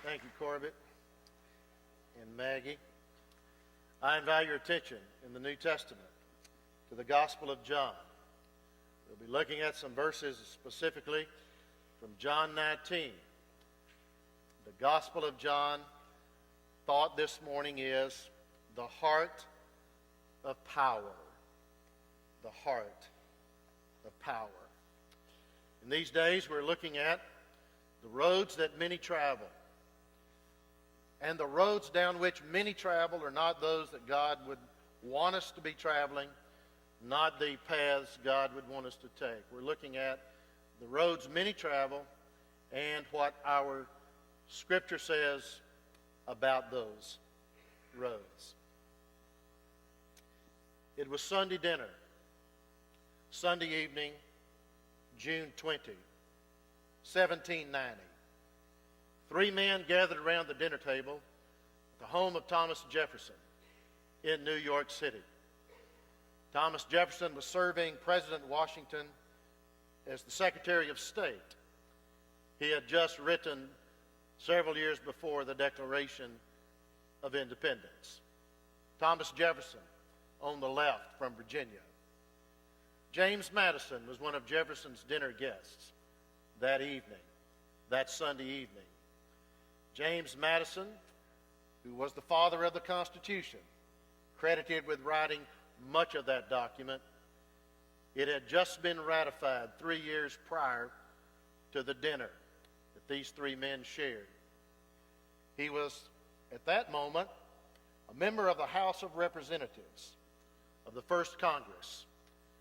Thank you, Corbett and Maggie. I invite your attention in the New Testament to the Gospel of John. We'll be looking at some verses specifically from John 19. The Gospel of John, thought this morning is the heart of power. The heart of power. In these days, we're looking at the roads that many travel. And the roads down which many travel are not those that God would want us to be traveling, not the paths God would want us to take. We're looking at the roads many travel and what our Scripture says about those roads. It was Sunday dinner, Sunday evening, June 20, 1790. Three men gathered around the dinner table at the home of Thomas Jefferson in New York City. Thomas Jefferson was serving President Washington as the Secretary of State. He had just written several years before the Declaration of Independence. Thomas Jefferson on the left from Virginia. James Madison was one of Jefferson's dinner guests that evening, that Sunday evening. James Madison, who was the father of the Constitution, credited with writing much of that document. It had just been ratified 3 years prior to the dinner that these three men shared. He was, at that moment, a member of the House of Representatives of the First Congress.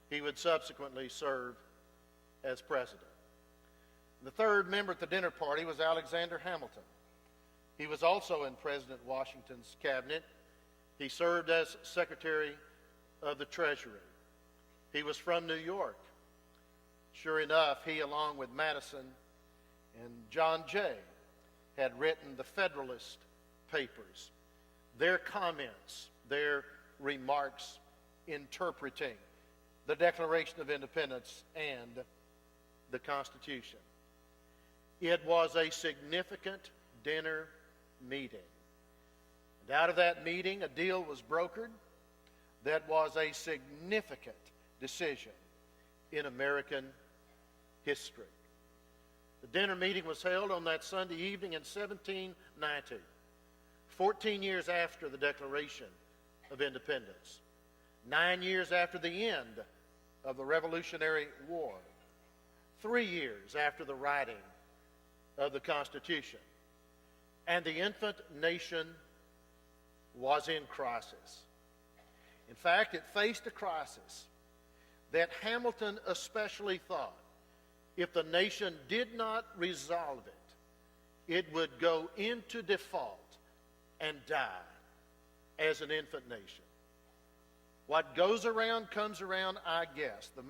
He would subsequently serve as president. The third member at the dinner party was Alexander Hamilton. He was also in President Washington's cabinet. He served as Secretary of the Treasury. He was from New York. Sure enough, he, along with Madison and John Jay, had written the Federalist Papers, their comments, their remarks interpreting the Declaration of Independence and the Constitution. It was a significant dinner meeting. And out of that meeting, a deal was brokered that was a significant decision in American history. The dinner meeting was held on that Sunday evening in 1790, 14 years after the Declaration of Independence, 9 years after the end of the Revolutionary War, 3 years after the writing of the Constitution. And the infant nation was in crisis. In fact, it faced a crisis that Hamilton especially thought if the nation did not resolve it, it would go into default and die as an infant nation. What goes around comes around, I guess. The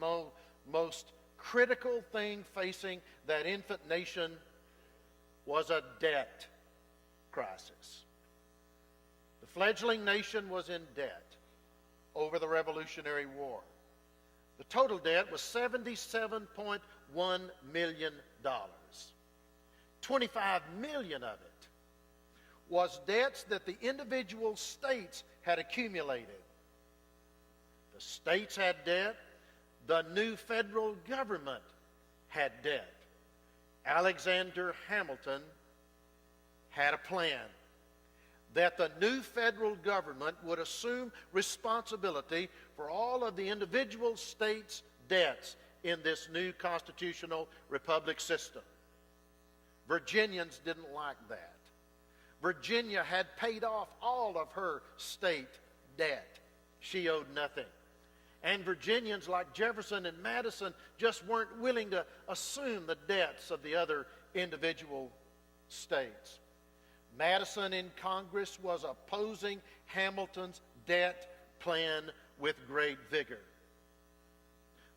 most critical thing facing that infant nation was a debt crisis. The fledgling nation was in debt over the Revolutionary War. The total debt was $77.1 million. 25 million of it was debts that the individual states had accumulated. The states had debt. The new federal government had debt. Alexander Hamilton had a plan that the new federal government would assume responsibility for all of the individual states' debts in this new constitutional republic system. Virginians didn't like that. Virginia had paid off all of her state debt. She owed nothing. And Virginians like Jefferson and Madison just weren't willing to assume the debts of the other individual states. Madison in Congress was opposing Hamilton's debt plan with great vigor.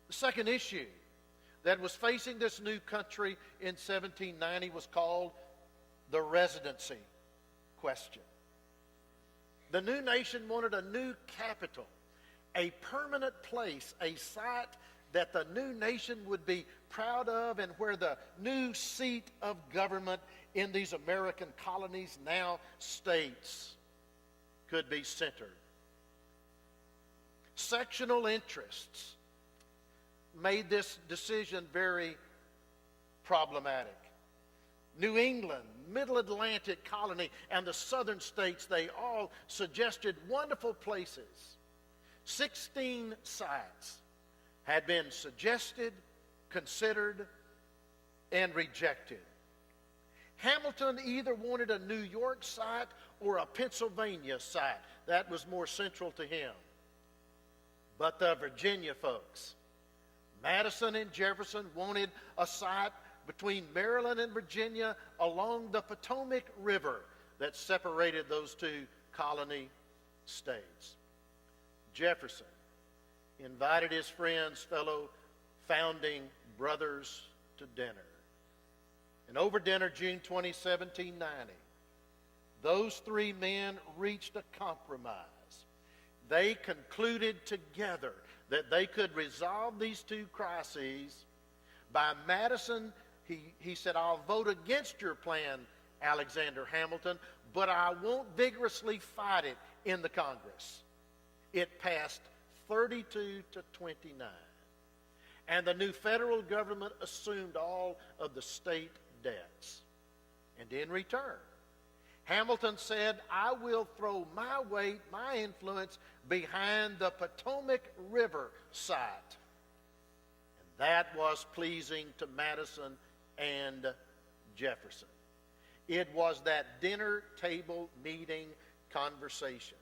The second issue that was facing this new country in 1790 was called the residency question. The new nation wanted a new capital, a permanent place, a site that the new nation would be proud of and where the new seat of government in these American colonies, now states, could be centered. Sectional interests made this decision very problematic. New England, Middle Atlantic colony, and the southern states, they all suggested wonderful places. 16 sites had been suggested, considered, and rejected. Hamilton either wanted a New York site or a Pennsylvania site. That was more central to him. But the Virginia folks, Madison and Jefferson, wanted a site between Maryland and Virginia along the Potomac River that separated those two colony states. Jefferson invited his friends, fellow founding brothers, to dinner. And over dinner, June 20, 1790, those three men reached a compromise. They concluded together that they could resolve these two crises. By Madison, he said, "I'll vote against your plan, Alexander Hamilton, but I won't vigorously fight it in the Congress." It passed 32 to 29. And the new federal government assumed all of the state debts. And in return, Hamilton said, "I will throw my weight, my influence, behind the Potomac River site." And that was pleasing to Madison and Jefferson. It was that dinner table meeting conversation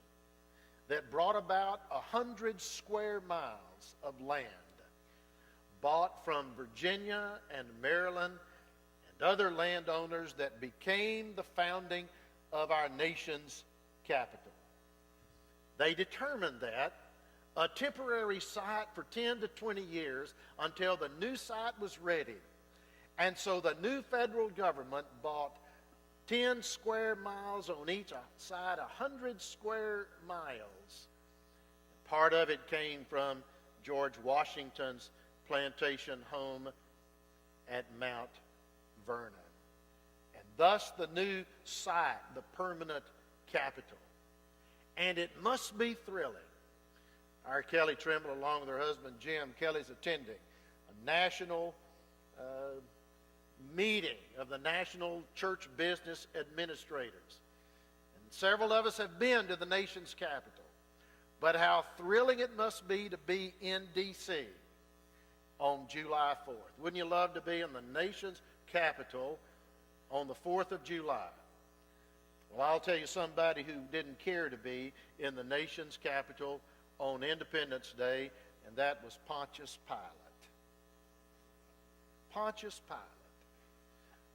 that brought about 100 square miles of land bought from Virginia and Maryland and other landowners that became the founding of our nation's capital. They determined that a temporary site for 10 to 20 years until the new site was ready. And so the new federal government bought 10 square miles on each side, 100 square miles. Part of it came from George Washington's plantation home at Mount Vernon. And thus the new site, the permanent capital. And it must be thrilling. Our Kelly Trimble, along with her husband Jim, Kelly's attending a national meeting of the National Church Business Administrators. And several of us have been to the nation's capital. But how thrilling it must be to be in D.C. on July 4th. Wouldn't you love to be in the nation's capital on the 4th of July? Well, I'll tell you somebody who didn't care to be in the nation's capital on Independence Day, and that was Pontius Pilate. Pontius Pilate.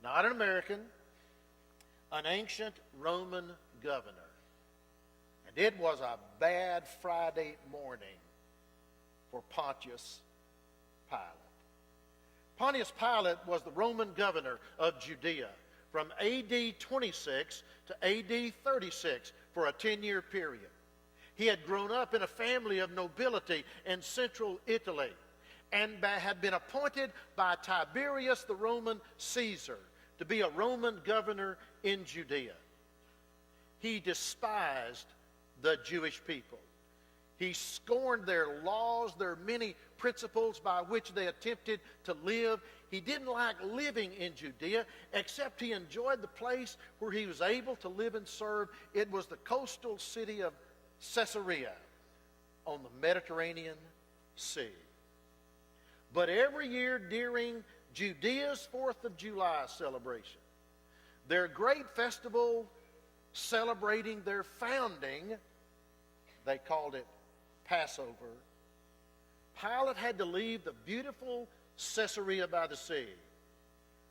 Not an American, an ancient Roman governor. And it was a bad Friday morning for Pontius Pilate. Pontius Pilate was the Roman governor of Judea from A.D. 26 to A.D. 36 for a 10-year period. He had grown up in a family of nobility in central Italy and had been appointed by Tiberius the Roman Caesar to be a Roman governor in Judea. He despised the Jewish people. He scorned their laws, their many principles by which they attempted to live. He didn't like living in Judea, except he enjoyed the place where he was able to live and serve. It was the coastal city of Caesarea on the Mediterranean Sea. But every year during Judea's 4th of July celebration, their great festival celebrating their founding, they called it Passover, Pilate had to leave the beautiful Caesarea by the sea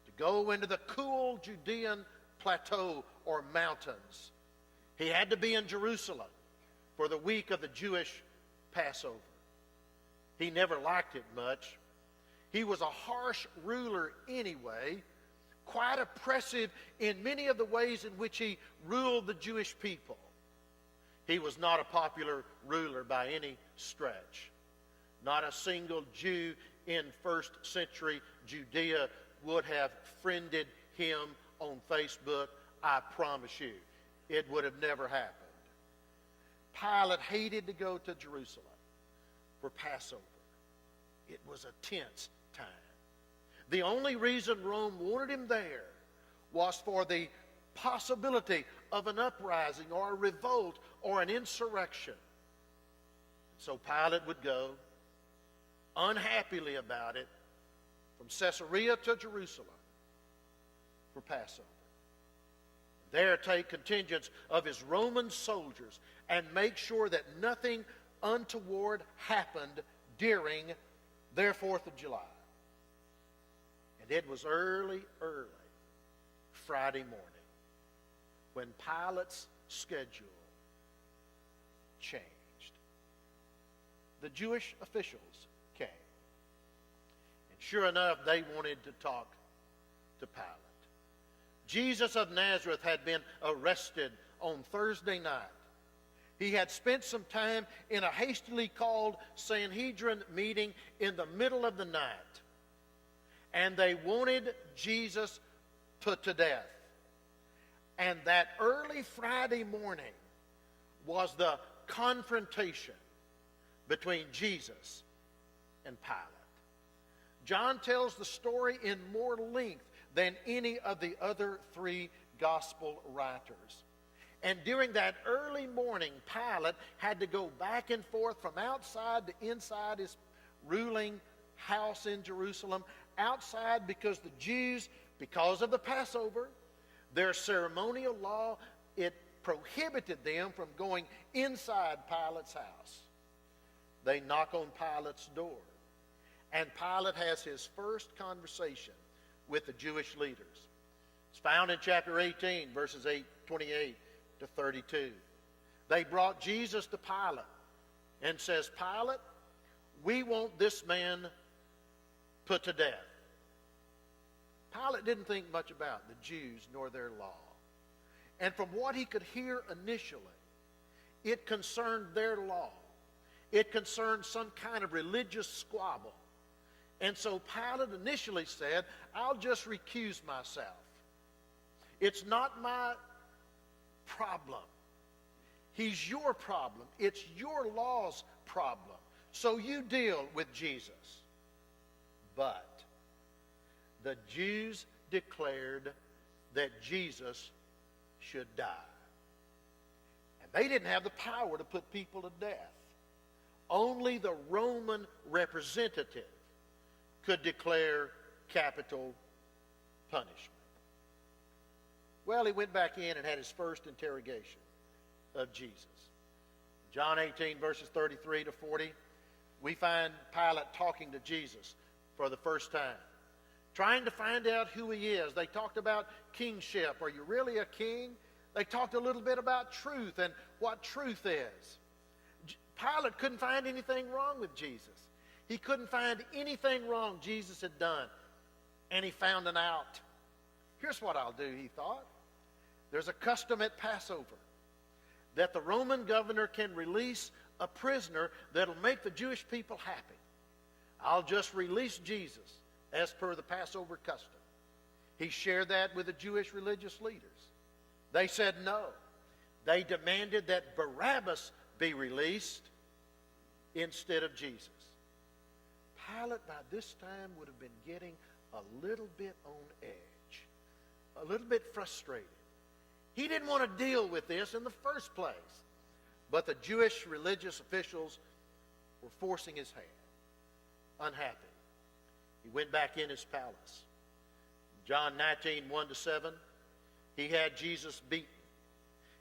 to go into the cool Judean plateau or mountains. He had to be in Jerusalem for the week of the Jewish Passover. He never liked it much. He was a harsh ruler anyway, quite oppressive in many of the ways in which he ruled the Jewish people. He was not a popular ruler by any stretch. Not a single Jew in first century Judea would have friended him on Facebook, I promise you, it would have never happened. Pilate hated to go to Jerusalem for Passover. It was a tense time. The only reason Rome wanted him there was for the possibility of an uprising or a revolt or an insurrection. So Pilate would go, unhappily about it, from Caesarea to Jerusalem for Passover. There take contingents of his Roman soldiers and make sure that nothing untoward happened during their 4th of July. And it was early Friday morning when Pilate's schedule changed. The Jewish officials came. And sure enough, they wanted to talk to Pilate. Jesus of Nazareth had been arrested on Thursday night. He had spent some time in a hastily called Sanhedrin meeting in the middle of the night. And they wanted Jesus put to death. And that early Friday morning was the confrontation between Jesus and Pilate. John tells the story in more length than any of the other 3 gospel writers. And during that early morning, Pilate had to go back and forth from outside to inside his ruling house in Jerusalem. Outside because the Jews, because of the Passover, their ceremonial law, it prohibited them from going inside Pilate's house. They knock on Pilate's door. And Pilate has his first conversation with the Jewish leaders. It's found in chapter 18, verses 28 to 32. They brought Jesus to Pilate and says, Pilate, we want this man put to death. Pilate didn't think much about the Jews nor their law. And from what he could hear initially, it concerned their law. It concerned some kind of religious squabble. And so Pilate initially said, I'll just recuse myself. It's not my problem. He's your problem. It's your law's problem. So you deal with Jesus. But the Jews declared that Jesus should die. And they didn't have the power to put people to death. Only the Roman representative could declare capital punishment. Well, he went back in and had his first interrogation of Jesus. John 18, verses 33 to 40, we find Pilate talking to Jesus for the first time, trying to find out who he is. They talked about kingship. Are you really a king? They talked a little bit about truth and what truth is. Pilate couldn't find anything wrong with Jesus. He couldn't find anything wrong Jesus had done. And he found an out. Here's what I'll do, he thought. There's a custom at Passover that the Roman governor can release a prisoner that'll make the Jewish people happy. I'll just release Jesus as per the Passover custom. He shared that with the Jewish religious leaders. They said no. They demanded that Barabbas be released instead of Jesus. Pilate by this time would have been getting a little bit on edge, a little bit frustrated. He didn't want to deal with this in the first place, but the Jewish religious officials were forcing his hand. Unhappy, he went back in his palace. John 19, 1 to 7, he had Jesus beaten.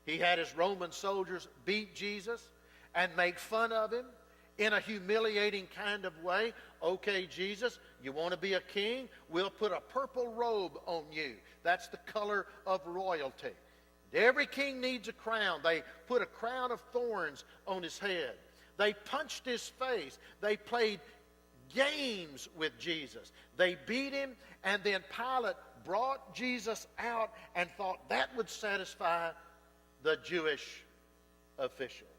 He had his Roman soldiers beat Jesus and make fun of him in a humiliating kind of way. Okay, Jesus, you want to be a king? We'll put a purple robe on you. That's the color of royalty. Every king needs a crown. They put a crown of thorns on his head. They punched his face. They played games with Jesus. They beat him, and then Pilate brought Jesus out and thought that would satisfy the Jewish officials.